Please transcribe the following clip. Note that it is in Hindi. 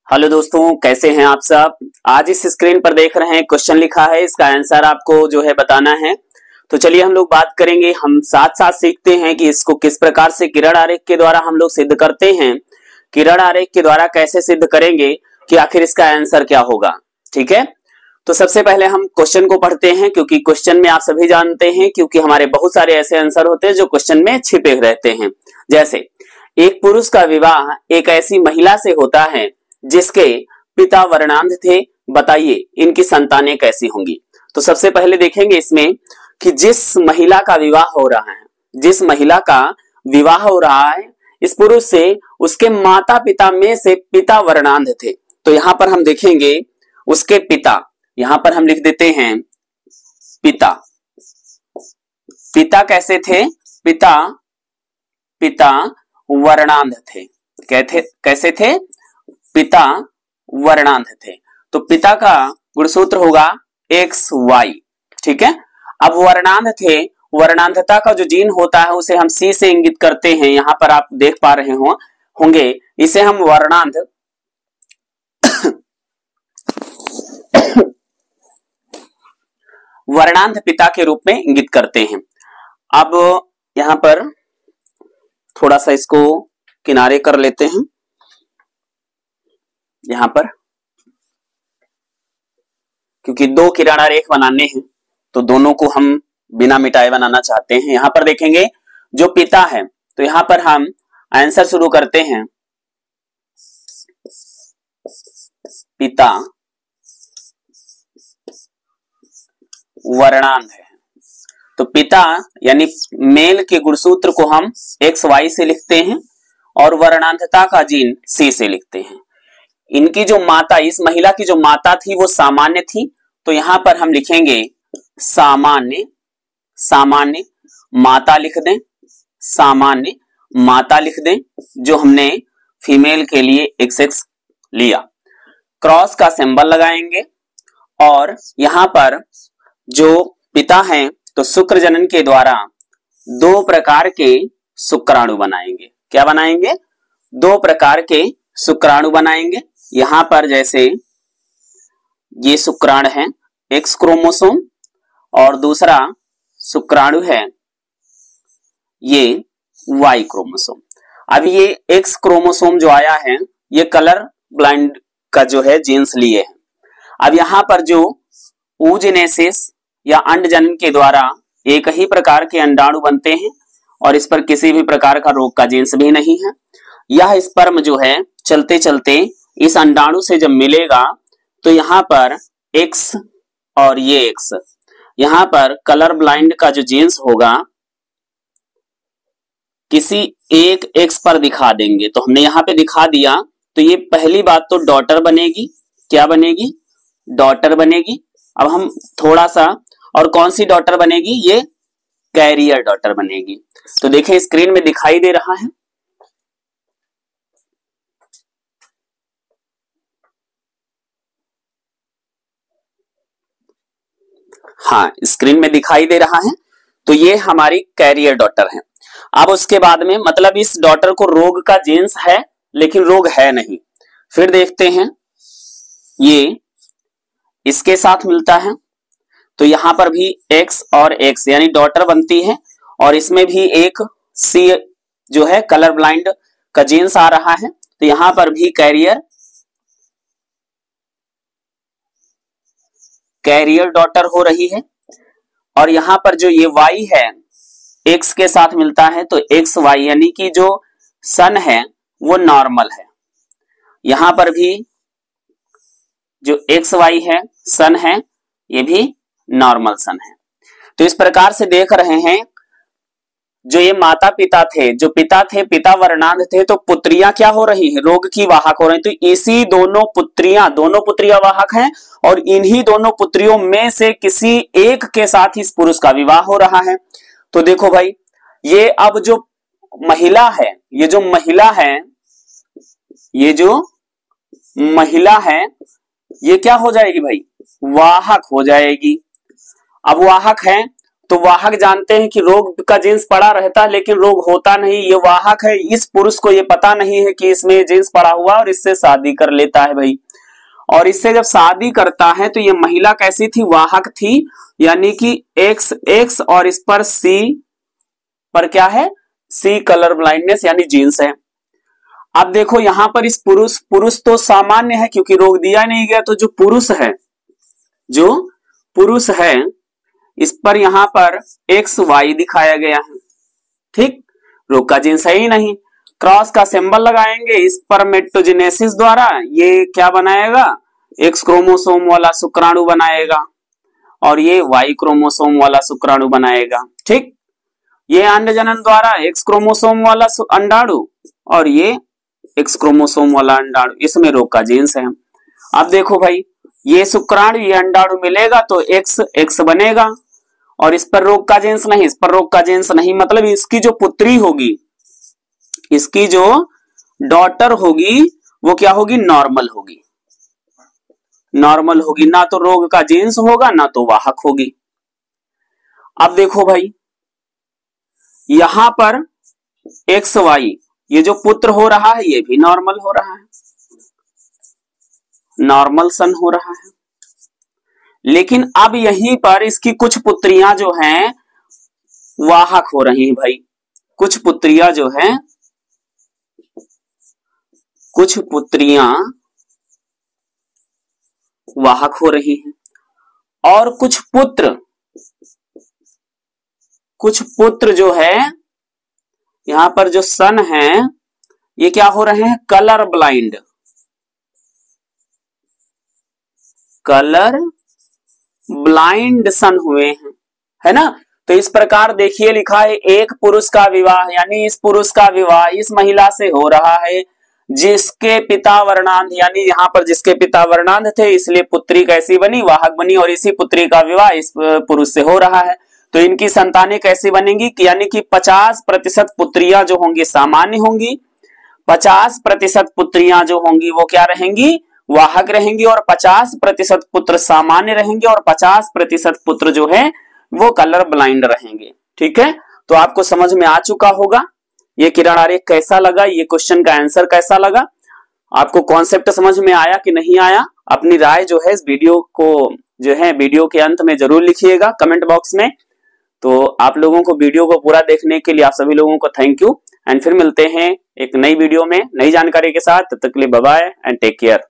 हेलो दोस्तों, कैसे हैं आप सब। आज इस स्क्रीन पर देख रहे हैं क्वेश्चन लिखा है, इसका आंसर आपको जो है बताना है। तो चलिए हम लोग बात करेंगे, हम साथ साथ सीखते हैं कि इसको किस प्रकार से किरण आरेख के द्वारा हम लोग सिद्ध करते हैं। किरण आरेख के द्वारा कैसे सिद्ध करेंगे कि आखिर इसका आंसर क्या होगा। ठीक है, तो सबसे पहले हम क्वेश्चन को पढ़ते हैं, क्योंकि क्वेश्चन में आप सभी जानते हैं, क्योंकि हमारे बहुत सारे ऐसे आंसर होते हैं जो क्वेश्चन में छिपे रहते हैं। जैसे एक पुरुष का विवाह एक ऐसी महिला से होता है जिसके पिता वर्णांध थे, बताइए इनकी संतानें कैसी होंगी। तो सबसे पहले देखेंगे इसमें कि जिस महिला का विवाह हो रहा है, जिस महिला का विवाह हो रहा है इस पुरुष से, उसके माता पिता में से पिता वर्णांध थे। तो यहां पर हम देखेंगे उसके पिता, यहां पर हम लिख देते हैं पिता। पिता कैसे थे? पिता वर्णांध थे। कैसे थे? पिता वर्णांध थे। तो पिता का गुणसूत्र होगा XY। ठीक है, अब वर्णांध थे, वर्णांधता का जो जीन होता है उसे हम C से इंगित करते हैं। यहां पर आप देख पा रहे होंगे, इसे हम वर्णांध पिता के रूप में इंगित करते हैं। अब यहां पर थोड़ा सा इसको किनारे कर लेते हैं। यहां पर क्योंकि दो किरण आरेख बनाने हैं तो दोनों को हम बिना मिटाए बनाना चाहते हैं। यहां पर देखेंगे जो पिता है, तो यहां पर हम आंसर शुरू करते हैं। पिता वर्णांध है, तो पिता यानी मेल के गुणसूत्र को हम XY से लिखते हैं और वर्णांधता का जीन C से लिखते हैं। इनकी जो माता, इस महिला की जो माता थी वो सामान्य थी, तो यहां पर हम लिखेंगे सामान्य माता लिख दें, सामान्य माता लिख दें, जो हमने फीमेल के लिए XX लिया। क्रॉस का सिंबल लगाएंगे और यहां पर जो पिता हैं तो शुक्र जनन के द्वारा दो प्रकार के शुक्राणु बनाएंगे। क्या बनाएंगे? दो प्रकार के शुक्राणु बनाएंगे। यहां पर जैसे ये शुक्राणु है X क्रोमोसोम और दूसरा शुक्राणु है ये Y क्रोमोसोम। अब ये X क्रोमोसोम जो आया है ये कलर ब्लाइंड का जो है जीन्स लिए हैं। अब यहां पर जो oogenesis या अंडजनन के द्वारा एक ही प्रकार के अंडाणु बनते हैं और इस पर किसी भी प्रकार का रोग का जीन्स भी नहीं है। यह स्पर्म जो है चलते चलते इस अंडाणु से जब मिलेगा तो यहां पर X और ये X, यहां पर कलर ब्लाइंड का जो जीन्स होगा किसी एक X पर दिखा देंगे। तो हमने यहां पे दिखा दिया, तो ये पहली बात तो डॉटर बनेगी। क्या बनेगी? डॉटर बनेगी। अब हम थोड़ा सा, और कौन सी डॉटर बनेगी? ये कैरियर डॉटर बनेगी। तो देखें स्क्रीन में दिखाई दे रहा है, हाँ स्क्रीन में दिखाई दे रहा है। तो ये हमारी कैरियर डॉटर है। अब उसके बाद में मतलब इस डॉटर को रोग का जीन्स है लेकिन रोग है नहीं। फिर देखते हैं ये इसके साथ मिलता है, तो यहां पर भी X और X यानी डॉटर बनती है और इसमें भी एक C जो है कलर ब्लाइंड का जीन्स आ रहा है, तो यहां पर भी कैरियर डॉटर हो रही है। और यहां पर जो ये Y है X के साथ मिलता है, तो XY यानी कि जो सन है वो नॉर्मल है। यहां पर भी जो XY है सन है, ये भी नॉर्मल सन है। तो इस प्रकार से देख रहे हैं जो ये माता पिता थे, जो पिता थे पिता वर्णांध थे, तो पुत्रियां क्या हो रही है? रोग की वाहक हो रही। तो इसी दोनों पुत्रियां वाहक हैं और इन्हीं दोनों पुत्रियों में से किसी एक के साथ इस पुरुष का विवाह हो रहा है। तो देखो भाई, ये अब जो महिला है, ये जो महिला है ये क्या हो जाएगी भाई? वाहक हो जाएगी। अब वाहक है तो वाहक जानते हैं कि रोग का जीन्स पड़ा रहता है लेकिन रोग होता नहीं, ये वाहक है। इस पुरुष को ये पता नहीं है कि इसमें जीन्स पड़ा हुआ और इससे शादी कर लेता है भाई। और इससे जब शादी करता है तो ये महिला कैसी थी, वाहक थी, यानी कि एक्स और इस पर सी पर क्या है, सी कलर ब्लाइंडनेस यानी जीन्स है। अब देखो यहां पर इस पुरुष तो सामान्य है क्योंकि रोग दिया नहीं गया, तो जो पुरुष है इस पर यहां पर एक्स वाई दिखाया गया है, ठीक, रोग का जीन्स है ही नहीं। क्रॉस का सिंबल लगाएंगे, इस पर मेटोजेनेसिस द्वारा ये क्या बनाएगा, एक्स क्रोमोसोम वाला शुक्राणु बनाएगा और ये वाई क्रोमोसोम वाला शुक्राणु बनाएगा, ठीक। ये अंड जनन द्वारा एक्स क्रोमोसोम वाला अंडाणु और ये एक्स क्रोमोसोम वाला अंडाणु, इसमें रोग का जीन्स है। अब देखो भाई, ये शुक्राणु ये अंडाणु मिलेगा तो एक्स बनेगा और इस पर रोग का जीन्स नहीं, इस पर रोग का जीन्स नहीं, मतलब इसकी जो पुत्री होगी, इसकी जो डॉटर होगी वो क्या होगी, नॉर्मल होगी, ना तो रोग का जीन्स होगा ना तो वाहक होगी। अब देखो भाई यहां पर एक्स वाई ये जो पुत्र हो रहा है ये भी नॉर्मल हो रहा है, नॉर्मल सन हो रहा है। लेकिन अब यहीं पर इसकी कुछ पुत्रियां जो हैं वाहक हो रही हैं भाई, कुछ पुत्रियां जो हैं, कुछ पुत्रियां वाहक हो रही हैं और कुछ पुत्र जो है यहां पर जो सन है ये क्या हो रहे हैं, कलर ब्लाइंड सन हुए हैं, है ना। तो इस प्रकार देखिए लिखा है, एक पुरुष का विवाह यानी इस पुरुष का विवाह इस महिला से हो रहा है जिसके पिता वर्णांध, यानी यहाँ पर जिसके पिता वर्णांध थे इसलिए पुत्री कैसी बनी, वाहक बनी, और इसी पुत्री का विवाह इस पुरुष से हो रहा है। तो इनकी संतानें कैसी बनेंगी, यानी कि 50% पुत्रियां जो होंगी सामान्य होंगी, 50% पुत्रियां जो होंगी वो क्या रहेंगी, वाहक रहेंगी, और 50% पुत्र सामान्य रहेंगे और 50% पुत्र जो है वो कलर ब्लाइंड रहेंगे, ठीक है। तो आपको समझ में आ चुका होगा ये किरण आरेख कैसा लगा, ये क्वेश्चन का आंसर कैसा लगा, आपको कॉन्सेप्ट समझ में आया कि नहीं आया। अपनी राय जो है इस वीडियो को जो है वीडियो के अंत में जरूर लिखिएगा कमेंट बॉक्स में। तो आप लोगों को वीडियो को पूरा देखने के लिए आप सभी लोगों को थैंक यू, एंड फिर मिलते हैं एक नई वीडियो में नई जानकारी के साथ। तब तक के लिए bye bye and take care.